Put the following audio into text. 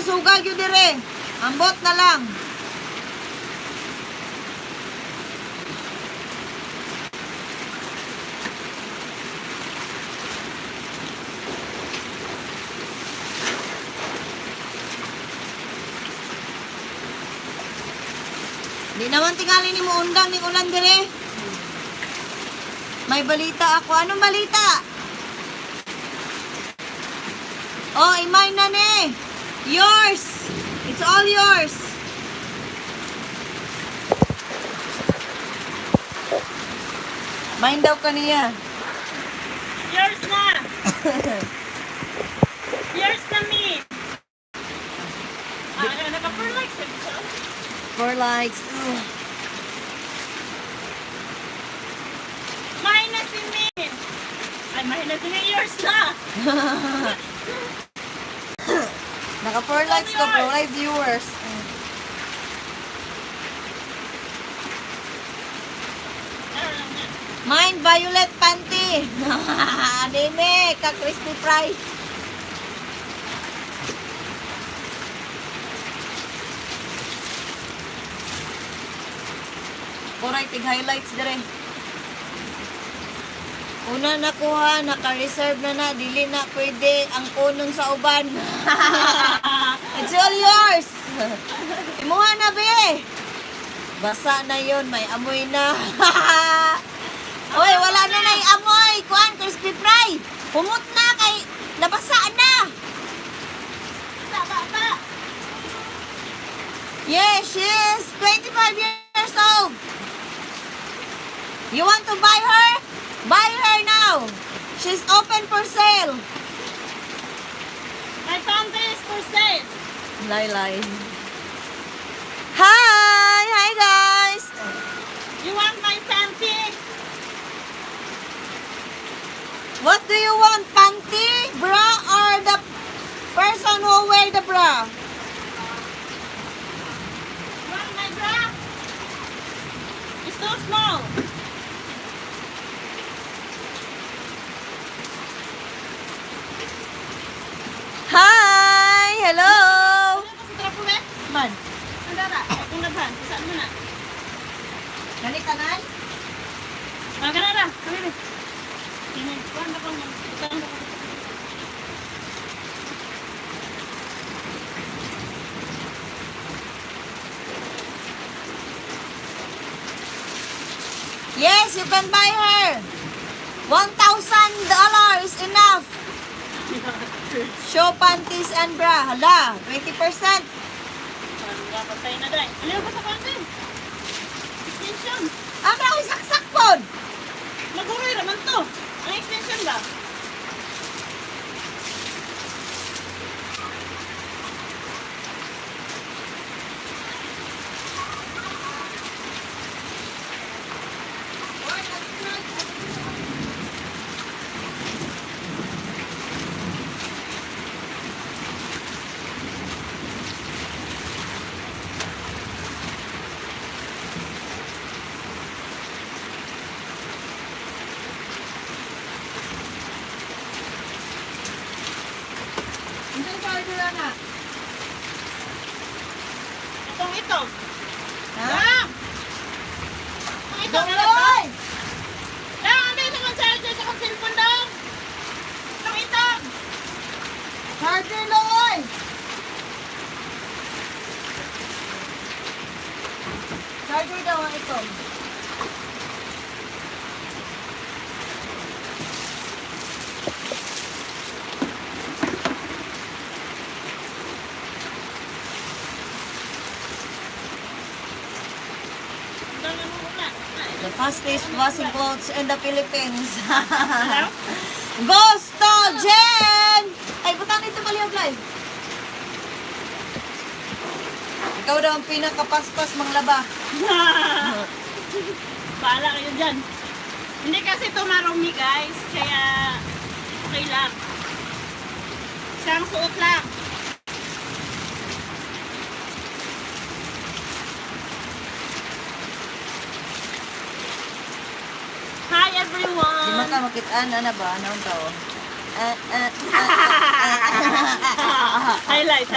sugag yun dire. Ambot na lang. Di naman tingali ni mo undang ni ulan dire. May balita ako. Anong balita? Oh, imay na ni. Yours. It's all yours. Mine daw kaniya. Yours na. Yours na me. Naka-4 likes. 4 likes. Mine na si me. Ay, mine na si me. Yours na. Naka 4 likes ko, pro live viewers. Mine, violet panty. Anime, ka-crispy fry. Kuray, tig-highlights dire. Una nakuha, naka-reserve na, dili na pwede ang kunon sa uban. It's all yours. Imuha na, be. Basa na yon, may amoy na. Oy, wala na na yung amoy. Kuan, crispy fry. Humot na kay nabasa na. Yes, she's 25 years old. You want to buy her? Buy her now. She's open for sale. My panty is for sale. Laylay. Hi! Hi, guys! You want my panty? What do you want? Panty, bra, or the person who wear the bra? You want my bra? It's too small. Hi! Hello! Ano ka sa trapo, be? Man, Ang dara. Kung naghan. Saan mo na? ganitanan? Ganara. Kami, be. Tingin. Kuhan na ko. Kuhan na ko. Yes, you can buy her. $1,000 is enough. Show panties and bra. Hala, 20%. Patay na dahil. Aliw ka sa panty. Extension. Ang ako saksak pod. Maguroy naman to. Ang extension ba? Ang charger na. Ito. Ha? Ah! Ito. Doloy! Ano yung naman charger sa kong cellphone daw? Ito. Charger, Loy! Charger daw ang ito. The fastest washing clothes in the Philippines. Hello? Gusto, Jen! Ay, butang dito palihog live. Ikaw daw ang pinakapaspas manglaba. Bahala kayo dyan. Hindi kasi ito marumi guys. Kaya okay lang. Isang suot lang. Hi Di everyone! man ka makitaan, ano ba? Anong tao? Highlight.